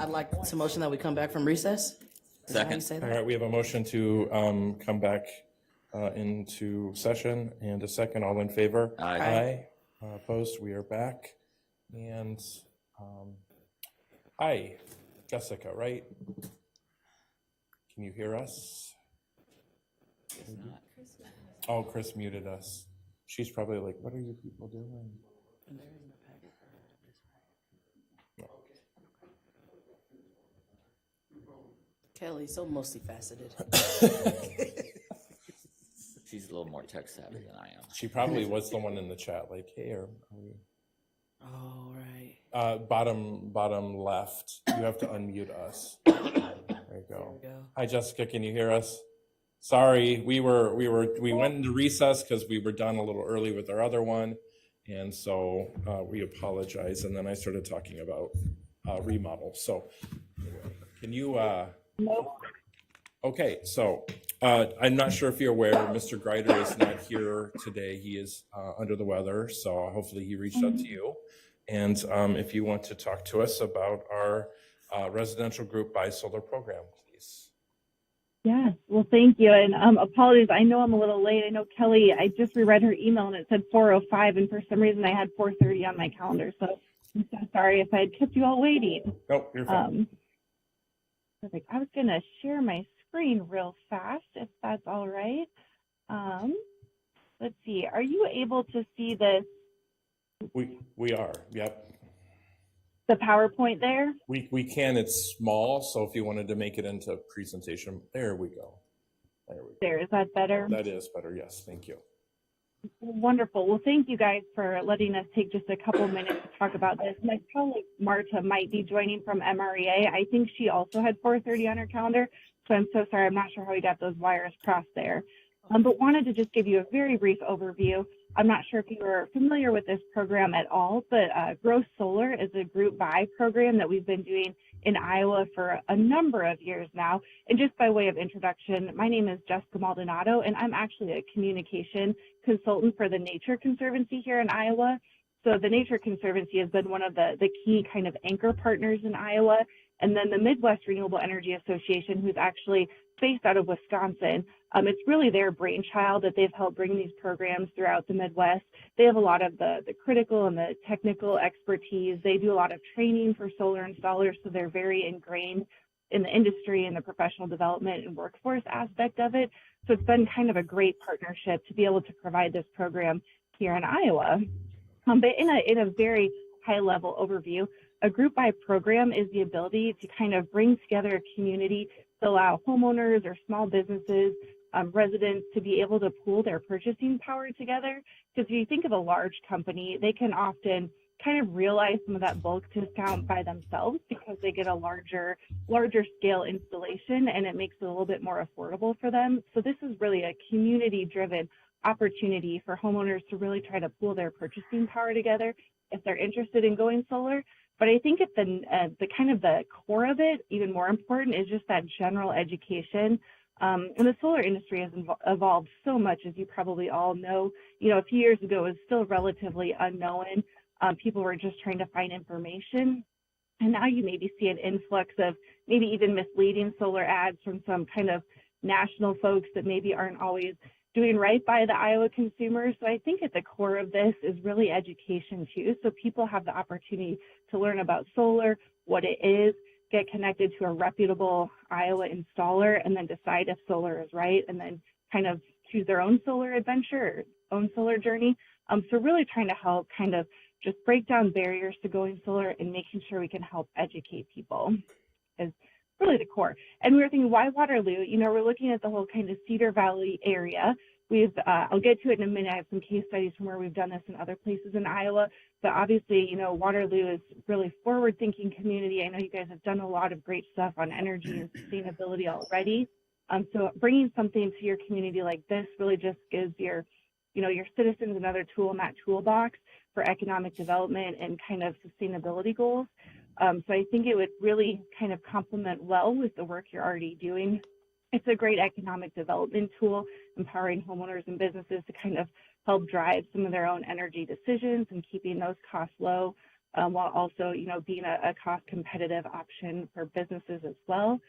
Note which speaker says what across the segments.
Speaker 1: I'd like to motion that we come back from recess. Is that how you
Speaker 2: Second.
Speaker 1: say
Speaker 3: All
Speaker 1: that?
Speaker 3: right, we have a motion to come back into session and a second. All in favor?
Speaker 2: Aye.
Speaker 3: Aye. Opposed? We are back. And hi, Jessica, right? Can you hear us? Oh, Chris muted us. She's probably like, what are you people doing?
Speaker 1: Kelly, so multifaceted.
Speaker 2: She's a little more tech savvy than I am.
Speaker 3: She probably was the one in the chat, like, hey, are we?
Speaker 1: Oh, right.
Speaker 3: Bottom left. You have to unmute us. There you go. Hi, Jessica. Can you hear us? Sorry, we went into recess because we were done a little early with our other one, and so we apologize. And then I started talking about remodel. So, can you? Okay, so I'm not sure if you're aware, Mr. Greider is not here today. He is under the weather, so hopefully he reached out to you. And if you want to talk to us about our residential group buy solar program, please.
Speaker 4: Yes, well, thank you. And apologies, I know I'm a little late. I know Kelly, I just reread her email and it said 4:05, and for some reason I had 4:30 on my calendar. So I'm so sorry if I had kept you all waiting.
Speaker 3: Nope, you're fine.
Speaker 4: Perfect. I was going to share my screen real fast, if that's all right. Let's see. Are you able to see this?
Speaker 3: We are, yep.
Speaker 4: The PowerPoint there?
Speaker 3: We can, it's small, so if you wanted to make it into presentation, there we go. There we go.
Speaker 4: There, is that better?
Speaker 3: That is better, yes, thank you.
Speaker 4: Wonderful. Well, thank you guys for letting us take just a couple minutes to talk about this. My colleague Marta might be joining from MREA. I think she also had 4:30 on her calendar, so I'm so sorry. I'm not sure how we got those wires crossed there. But wanted to just give you a very brief overview. I'm not sure if you are familiar with this program at all, but Grow Solar is a group buy program that we've been doing in Iowa for a number of years now. And just by way of introduction, my name is Jessica Maldonado, and I'm actually a communication consultant for the Nature Conservancy here in Iowa. So the Nature Conservancy has been one of the key kind of anchor partners in Iowa. And then the Midwest Renewable Energy Association, who's actually based out of Wisconsin, it's really their brainchild that they've helped bring these programs throughout the Midwest. They have a lot of the critical and the technical expertise. They do a lot of training for solar installers, so they're very ingrained in the industry and the professional development and workforce aspect of it. So it's been kind of a great partnership to be able to provide this program here in Iowa. But in a very high level overview, a group buy program is the ability to kind of bring together a community to allow homeowners or small businesses, residents to be able to pool their purchasing power together. Because if you think of a large company, they can often kind of realize some of that bulk discount by themselves because they get a larger scale installation, and it makes it a little bit more affordable for them. So this is really a community driven opportunity for homeowners to really try to pool their purchasing power together if they're interested in going solar. But I think at the kind of the core of it, even more important, is just that general education. And the solar industry has evolved so much, as you probably all know. You know, a few years ago, it was still relatively unknown. People were just trying to find information. And now you maybe see an influx of maybe even misleading solar ads from some kind of national folks that maybe aren't always doing right by the Iowa consumers. So I think at the core of this is really education too. So people have the opportunity to learn about solar, what it is, get connected to a reputable Iowa installer, and then decide if solar is right, and then kind of choose their own solar adventure, own solar journey. So really trying to help kind of just break down barriers to going solar and making sure we can help educate people is really the core. And we were thinking, why Waterloo? You know, we're looking at the whole kind of Cedar Valley area. I'll get to it in a minute. I have some case studies from where we've done this in other places in Iowa. But obviously, you know, Waterloo is really forward-thinking community. I know you guys have done a lot of great stuff on energy and sustainability already. So bringing something to your community like this really just gives your citizens another tool in that toolbox for economic development and kind of sustainability goals. So I think it would really kind of complement well with the work you're already doing. It's a great economic development tool, empowering homeowners and businesses to kind of help drive some of their own energy decisions and keeping those costs low. while also, being a cost competitive option for businesses as well.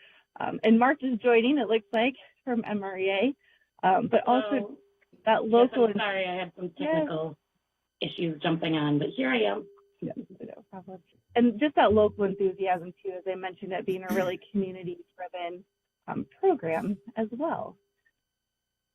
Speaker 4: And March is joining, it looks like, from MREA, but also that local.
Speaker 5: Yes, I'm sorry, I had some technical issues jumping on, but here I am.
Speaker 4: Yeah, no problem. And just that local enthusiasm too, as I mentioned, it being a really community-driven program as well.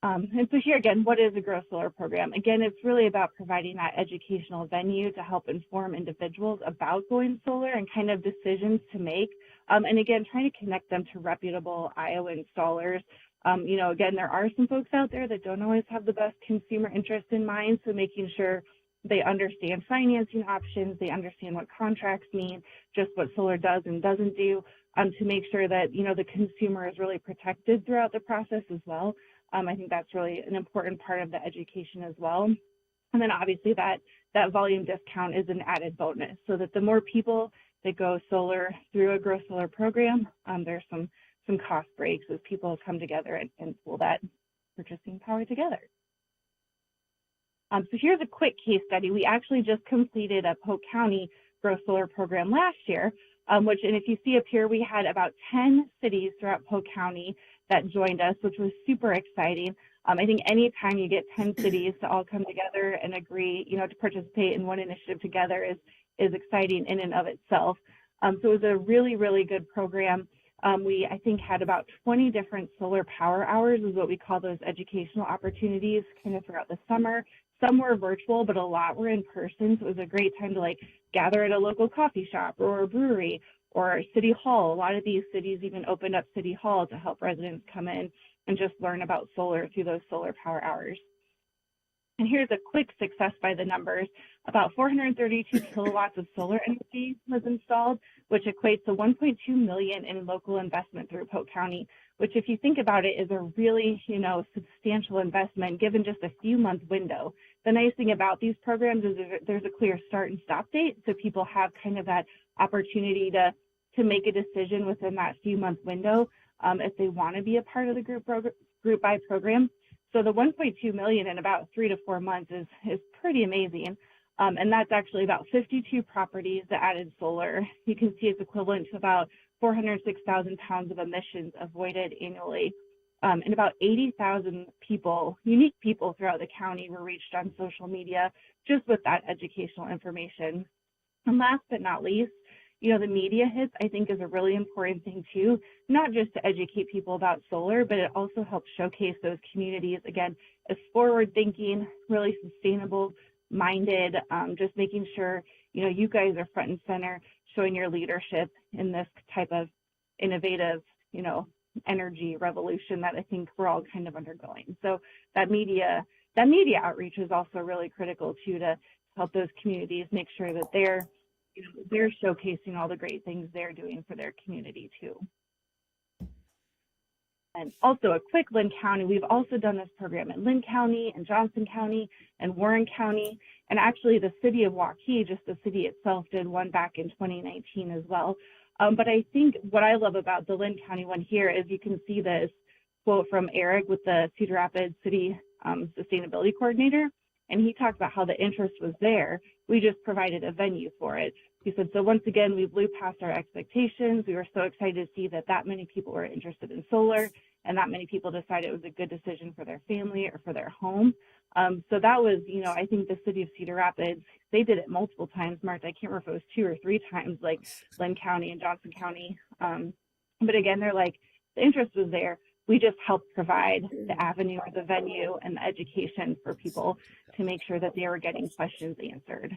Speaker 4: And so here again, what is a Grow Solar program? Again, it's really about providing that educational venue to help inform individuals about going solar and kind of decisions to make. And again, trying to connect them to reputable Iowa installers. Again, there are some folks out there that don't always have the best consumer interest in mind. So making sure they understand financing options, they understand what contracts mean, just what solar does and doesn't do, to make sure that, the consumer is really protected throughout the process as well. I think that's really an important part of the education as well. And then obviously that volume discount is an added bonus, so that the more people that go solar through a Grow Solar program, there's some cost breaks as people come together and pull that purchasing power together. So here's a quick case study. We actually just completed a Polk County Grow Solar program last year, and if you see up here, we had about 10 cities throughout Polk County that joined us, which was super exciting. I think anytime you get 10 cities to all come together and agree, to participate in one initiative together is exciting in and of itself. So it was a really, really good program. We, I think, had about 20 different solar power hours, is what we call those educational opportunities, kind of throughout the summer. Some were virtual, but a lot were in person. So it was a great time to gather at a local coffee shop or a brewery or City Hall. A lot of these cities even opened up City Hall to help residents come in and just learn about solar through those solar power hours. And here's a quick success by the numbers. About 432 kilowatts of solar energy was installed, which equates to $1.2 million in local investment through Polk County, which, if you think about it, is a really, substantial investment given just a few month window. The nice thing about these programs is there's a clear start and stop date, so people have kind of that opportunity to make a decision within that few month window if they want to be a part of the group buy program. So the 1.2 million in about 3 to 4 months is pretty amazing. And that's actually about 52 properties that added solar. You can see it's equivalent to about 406,000 pounds of emissions avoided annually. And about 80,000 people, unique people throughout the county, were reached on social media just with that educational information. And last but not least, the media hits, I think, is a really important thing too, not just to educate people about solar, but it also helps showcase those communities, again, as forward thinking, really sustainable minded, just making sure, you guys are front and center, showing your leadership in this type of innovative, energy revolution that I think we're all kind of undergoing. So that media outreach is also really critical too, to help those communities make sure that they're showcasing all the great things they're doing for their community too. And also a quick Lynn County, we've also done this program in Lynn County and Johnson County and Warren County. And actually the city of Waukee, just the city itself, did one back in 2019 as well. But I think what I love about the Lynn County one here is you can see this quote from Eric with the Cedar Rapids City Sustainability Coordinator. And he talked about how the interest was there. We just provided a venue for it. He said, so once again, we blew past our expectations. We were so excited to see that many people were interested in solar and that many people decided it was a good decision for their family or for their home. So that was, I think the city of Cedar Rapids, they did it multiple times, Martha. I can't remember if it was 2 or 3 times, like Lynn County and Johnson County. But again, they're like, the interest was there. We just helped provide the avenue or the venue and the education for people to make sure that they were getting questions answered.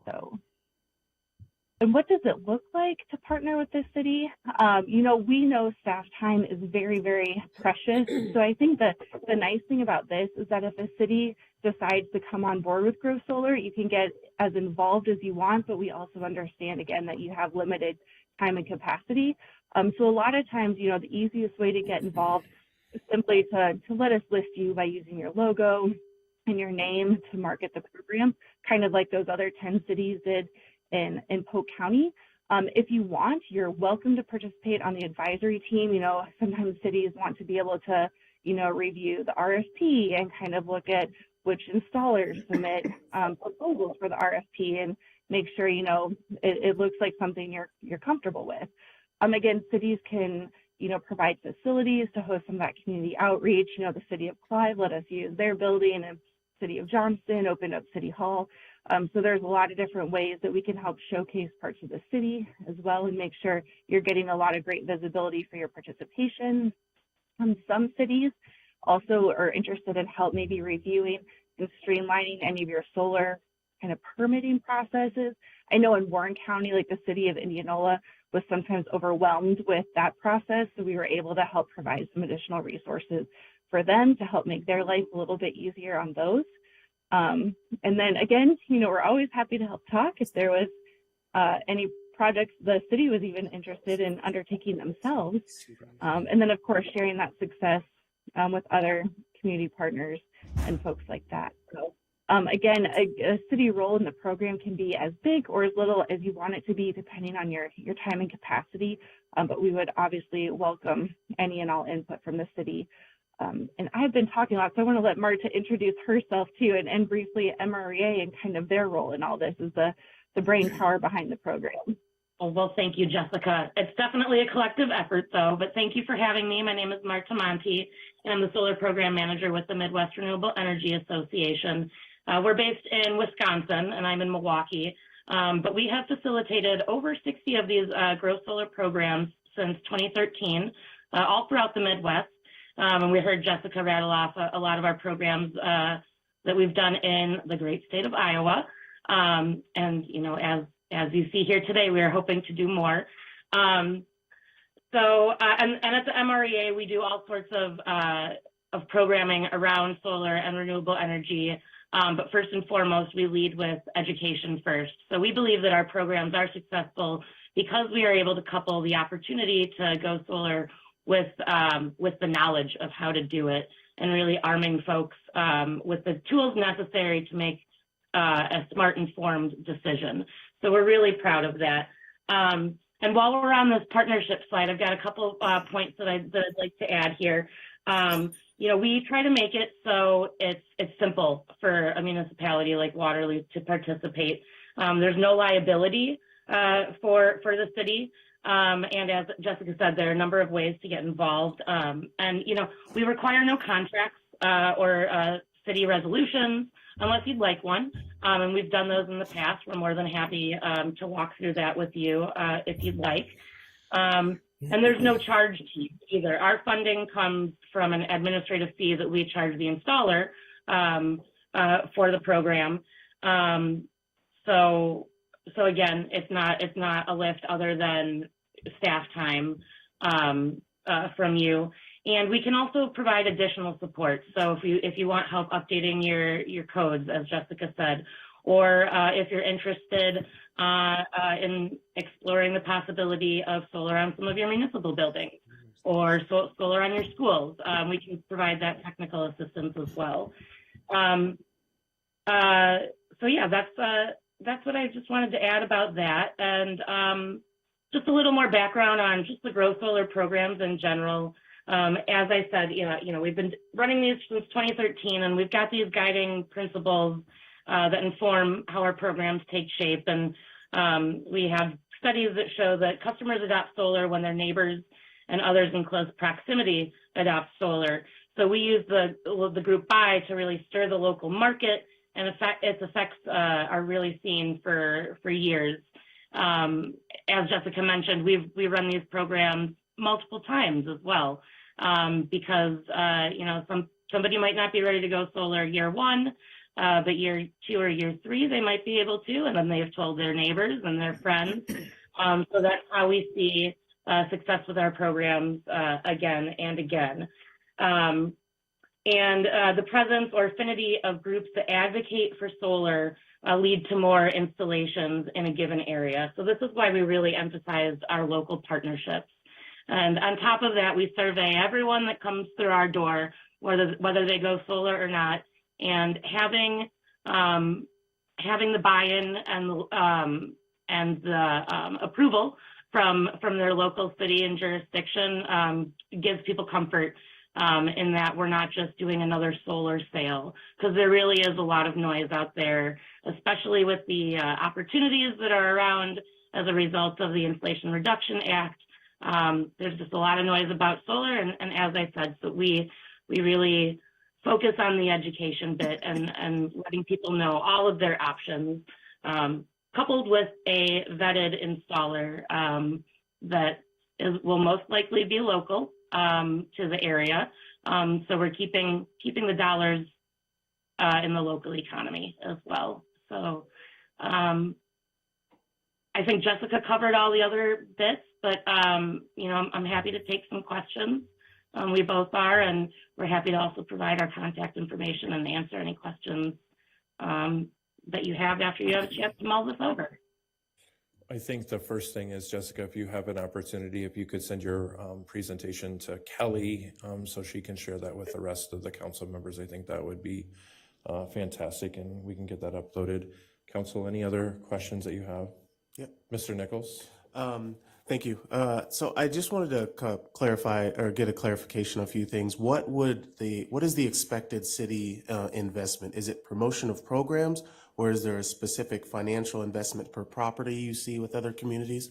Speaker 4: So, and what does it look like to partner with this city? We know staff time is very, very precious. So I think that the nice thing about this is that if a city decides to come on board with Grow Solar, you can get as involved as you want, but we also understand, again, that you have limited time and capacity. So a lot of times, the easiest way to get involved is simply to let us list you by using your logo and your name to market the program, kind of like those other 10 cities did in Polk County. If you want, you're welcome to participate on the advisory team. Sometimes cities want to be able to, review the RFP and kind of look at which installers submit proposals for the RFP and make sure, you know, it looks like something you're comfortable with. Again, cities can, you know, provide facilities to host some of that community outreach. You know, the city of Clive let us use their building, and city of Johnston opened up City Hall. So there's a lot of different ways that we can help showcase parts of the city as well and make sure you're getting a lot of great visibility for your participation. Some cities also are interested in help maybe reviewing and streamlining any of your solar kind of permitting processes. I know in Warren County, like the city of Indianola was sometimes overwhelmed with that process. So we were able to help provide some additional resources for them to help make their life a little bit easier on those. And then again, you know, we're always happy to help talk if there was any projects the city was even interested in undertaking themselves. And then of course, sharing that success with other community partners and folks like that. So again, a city role in the program can be as big or as little as you want it to be, depending on your time and capacity. But we would obviously welcome any and all input from the city. And I've been talking a lot, so I want to let Marta introduce herself too, and briefly MREA and kind of their role in all this as the brain power behind the program.
Speaker 5: Well, thank you, Jessica. It's definitely a collective effort, though, but thank you for having me. My name is Marta Monti, and I'm the Solar Program Manager with the Midwest Renewable Energy Association. We're based in Wisconsin, and I'm in Milwaukee, but we have facilitated over 60 of these Grow Solar programs since 2013, all throughout the Midwest. And we heard Jessica rattle off a lot of our programs that we've done in the great state of Iowa. And, you know, as you see here today, we are hoping to do more. And at the MREA, we do all sorts of programming around solar and renewable energy. But first and foremost, we lead with education first. So we believe that our programs are successful because we are able to couple the opportunity to go solar with the knowledge of how to do it, and really arming folks with the tools necessary to make a smart, informed decision. So we're really proud of that. And while we're on this partnership slide, I've got a couple points that I'd like to add here. You know, we try to make it so it's simple for a municipality like Waterloo to participate. There's no liability for the city. And as Jessica said, there are a number of ways to get involved. And, you know, we require no contracts or city resolutions unless you'd like one. And we've done those in the past. We're more than happy to walk through that with you if you'd like. And there's no charge to you either. Our funding comes from an administrative fee that we charge the installer for the program. So again, it's not a lift other than staff time from you. And we can also provide additional support. So if you want help updating your codes, as Jessica said, or if you're interested in exploring the possibility of solar on some of your municipal buildings or solar on your schools, we can provide that technical assistance as well. So yeah, that's what I just wanted to add about that. And just a little more background on just the Grow Solar programs in general. As I said, you know, we've been running these since 2013, and we've got these guiding principles that inform how our programs take shape. And we have studies that show that customers adopt solar when their neighbors and others in close proximity adopt solar. So we use the group buy to really stir the local market, and its effects are really seen for years. As Jessica mentioned, we run these programs multiple times as well, because you know, somebody might not be ready to go solar year one, but year 2 or year 3 they might be able to, and then they have told their neighbors and their friends. So that's how we see success with our programs again and again. And the presence or affinity of groups that advocate for solar lead to more installations in a given area. So this is why we really emphasize our local partnerships. And on top of that, we survey everyone that comes through our door, whether they go solar or not, and having the buy-in and the approval from their local city and jurisdiction gives people comfort in that we're not just doing another solar sale, because there really is a lot of noise out there, especially with the opportunities that are around as a result of the Inflation Reduction Act. There's just a lot of noise about solar, and as I said, so we really focus on the education bit and letting people know all of their options, coupled with a vetted installer that will most likely be local to the area. So we're keeping the dollars in the local economy as well. So I think Jessica covered all the other bits, but you know, I'm happy to take some questions. We both are, and we're happy to also provide our contact information and answer any questions that you have after you have a chance to mull this over.
Speaker 3: I think the first thing is, Jessica, if you have an opportunity, if you could send your presentation to Kelly so she can share that with the rest of the council members, I think that would be fantastic, and we can get that uploaded. Council, any other questions that you have?
Speaker 6: Yep.
Speaker 3: Mr. Nichols?
Speaker 6: Thank you. So I just wanted to clarify or get a clarification on a few things. What is the expected city investment? Is it promotion of programs, or is there a specific financial investment per property you see with other communities?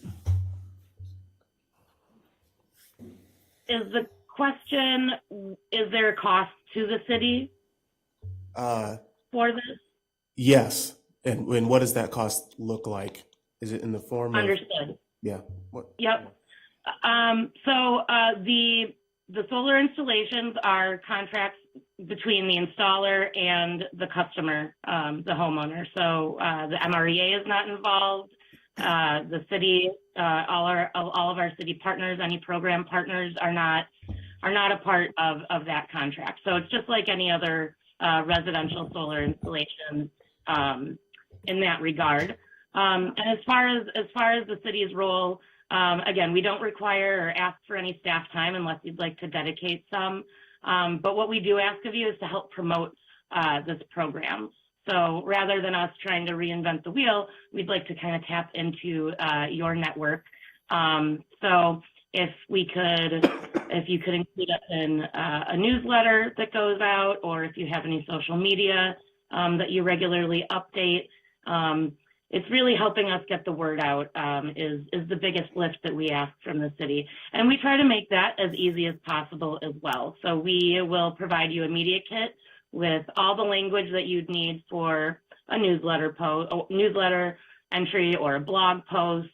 Speaker 5: Is the question, is there a cost to the city for this?
Speaker 6: Yes. And what does that cost look like? Is it in the form of?
Speaker 5: Understood.
Speaker 6: Yeah. What?
Speaker 5: Yep. So the solar installations are contracts between the installer and the customer, the homeowner. So the MREA is not involved. The city, all of our city partners, any program partners are not a part of that contract. So it's just like any other residential solar installation in that regard. And as far as the city's role, again, we don't require or ask for any staff time unless you'd like to dedicate some. But what we do ask of you is to help promote this program. So rather than us trying to reinvent the wheel, we'd like to kind of tap into your network. So if you could include us in a newsletter that goes out, or if you have any social media that you regularly update, it's really helping us get the word out is the biggest lift that we ask from the city. And we try to make that as easy as possible as well. So we will provide you a media kit with all the language that you'd need for a newsletter entry or a blog post.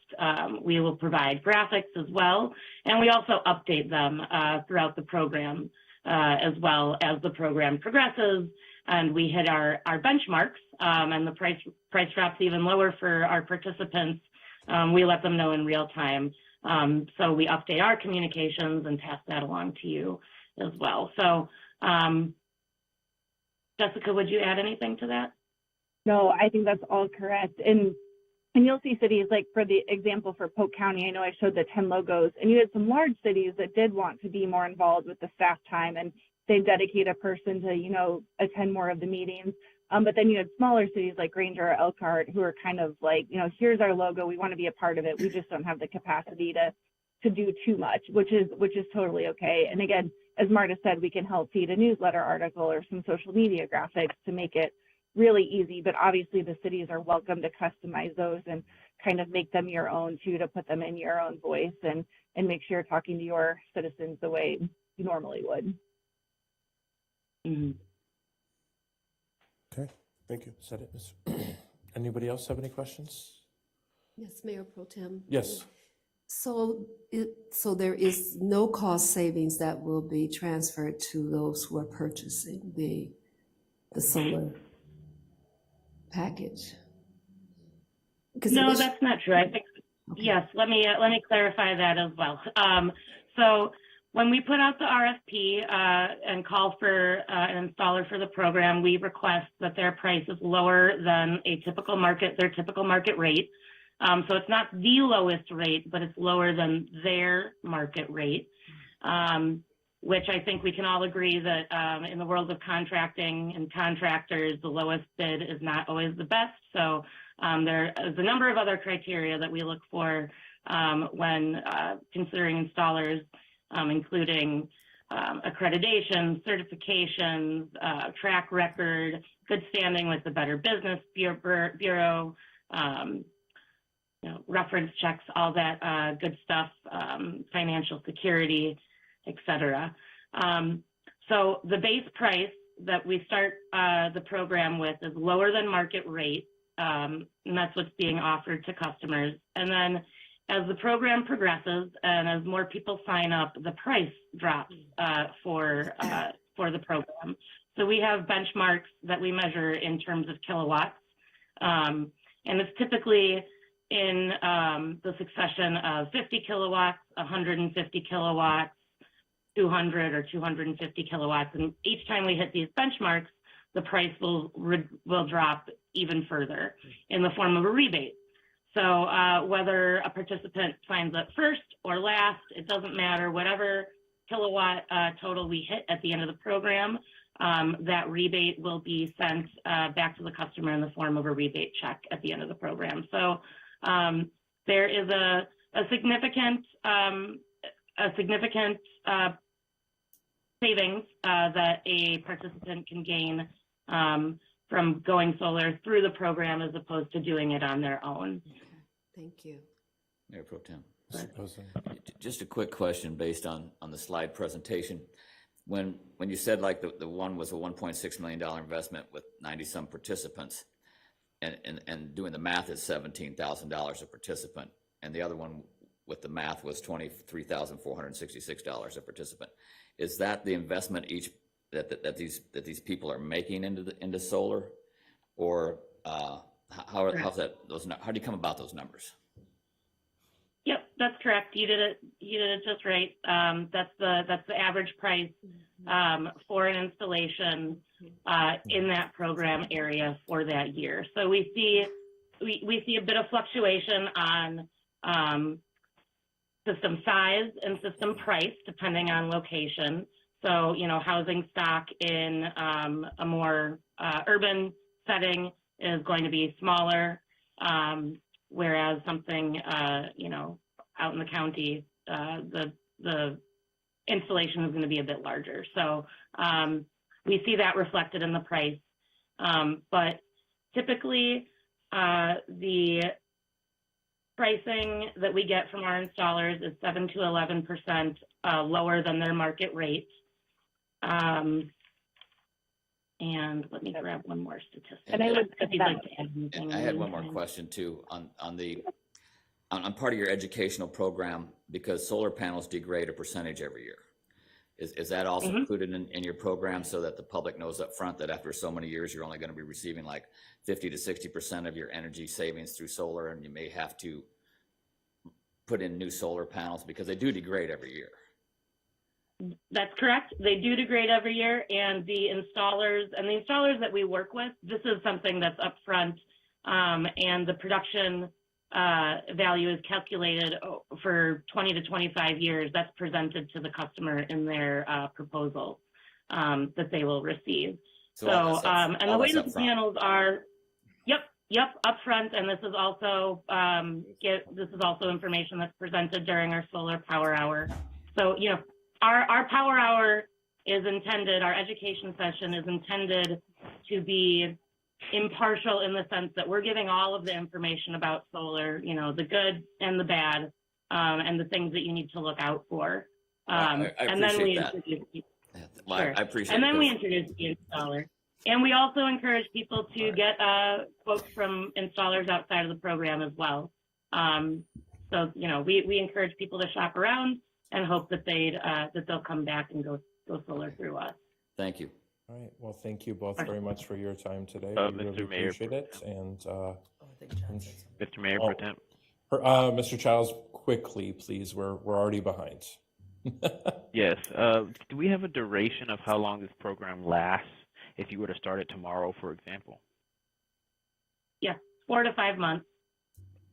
Speaker 5: We will provide graphics as well. And we also update them throughout the program as well as the program progresses and we hit our benchmarks, and the price drops even lower for our participants. We let them know in real time. So we update our communications and pass that along to you as well. So Jessica, would you add anything to that?
Speaker 4: No, I think that's all correct. And you'll see cities like, for the example for Polk County, I know I showed the 10 logos, and you had some large cities that did want to be more involved with the staff time, and they dedicate a person to, attend more of the meetings. But then you had smaller cities like Granger or Elkhart who are kind of like, here's our logo, we want to be a part of it. We just don't have the capacity to do too much, which is totally okay. And again, as Marta said, we can help feed a newsletter article or some social media graphics to make it really easy. But obviously the cities are welcome to customize those and kind of make them your own too, to put them in your own voice and make sure you're talking to your citizens the way you normally would.
Speaker 5: Mm-hmm.
Speaker 3: Okay, thank you. Is that it? Anybody else have any questions?
Speaker 7: Yes, Mayor Pro Tem.
Speaker 3: Yes.
Speaker 7: So there is no cost savings that will be transferred to those who are purchasing the solar package?
Speaker 5: No, that's not true. I think, okay. Yes, let me clarify that as well. So when we put out the RFP and call for an installer for the program, we request that their price is lower than their typical market rate. So it's not the lowest rate, but it's lower than their market rate, which I think we can all agree that in the world of contracting and contractors, the lowest bid is not always the best. So there is a number of other criteria that we look for when considering installers, including accreditation, certifications, track record, good standing with the Better Business Bureau, reference checks, all that good stuff, financial security, et cetera. So the base price that we start the program with is lower than market rate, and that's what's being offered to customers. And then as the program progresses and as more people sign up, the price drops for the program. So we have benchmarks that we measure in terms of kilowatts, and it's typically in the succession of 50 kilowatts, 150 kilowatts, 200 or 250 kilowatts. And each time we hit these benchmarks, the price will drop even further in the form of a rebate. So whether a participant signs up first or last, it doesn't matter. Whatever kilowatt total we hit at the end of the program, that rebate will be sent back to the customer in the form of a rebate check at the end of the program. So there is a significant savings that a participant can gain from going solar through the program as opposed to doing it on their own.
Speaker 7: Thank you.
Speaker 2: Mayor Pro Tem. Just a quick question based on the slide presentation. When you said like the one was a $1.6 million investment with 90 some participants, and doing the math is $17,000 a participant, and the other one with the math was $23,466 a participant. Is that the investment each that these people are making into solar, or how's that? How do you come about those numbers?
Speaker 5: Yep, that's correct. You did it just right. That's the average price for an installation in that program area for that year. So we see a bit of fluctuation on system size and system price depending on location. So, housing stock in a more urban setting is going to be smaller, whereas something, out in the county, the installation is going to be a bit larger. So we see that reflected in the price. But typically, the pricing that we get from our installers is 7 to 11% lower than their market rate. And let me grab one more statistic.
Speaker 4: And I would
Speaker 5: if you'd like to add anything.
Speaker 2: I had one more question too on part of your educational program, because solar panels degrade a percentage every year. Is that also included in your program so that the public knows up front that after so many years you're only going to be receiving like 50 to 60% of your energy savings through solar, and you may have to put in new solar panels because they do degrade every year?
Speaker 5: That's correct. They do degrade every year, and the installers that we work with, this is something that's upfront, and the production value is calculated for 20 to 25 years. That's presented to the customer in their proposal that they will receive. So and the way that the panels are, yep, upfront, and this is also information that's presented during our solar power hour. So our power hour is intended, our education session is intended to be impartial in the sense that we're giving all of the information about solar, the good and the bad, and the things that you need to look out for.
Speaker 2: I appreciate that. I appreciate it.
Speaker 5: And then we introduce the installer. And we also encourage people to get quotes from installers outside of the program as well. So, we encourage people to shop around and hope that they'll come back and go solar through us.
Speaker 2: Thank you.
Speaker 3: All right. Well, thank you both very much for your time today. We
Speaker 8: Mr.
Speaker 3: really
Speaker 8: Mayor,
Speaker 3: appreciate it. And
Speaker 8: Mr. Mayor Pro Tem.
Speaker 3: Mr. Childs, quickly, please. We're already behind.
Speaker 8: Yes. Do we have a duration of how long this program lasts if you were to start it tomorrow, for example?
Speaker 5: Yeah, 4 to 5 months.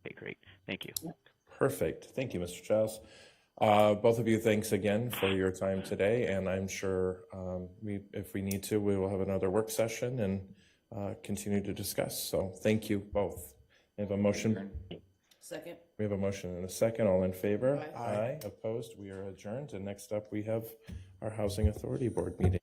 Speaker 8: Okay, great. Thank you.
Speaker 3: Perfect. Thank you, Mr. Childs. Both of you, thanks again for your time today. And I'm sure if we need to, we will have another work session and continue to discuss. So thank you both. We have a motion.
Speaker 1: Second.
Speaker 3: We have a motion and a second. All in favor?
Speaker 1: Aye.
Speaker 3: Opposed? We are adjourned. And next up, we have our Housing Authority Board meeting.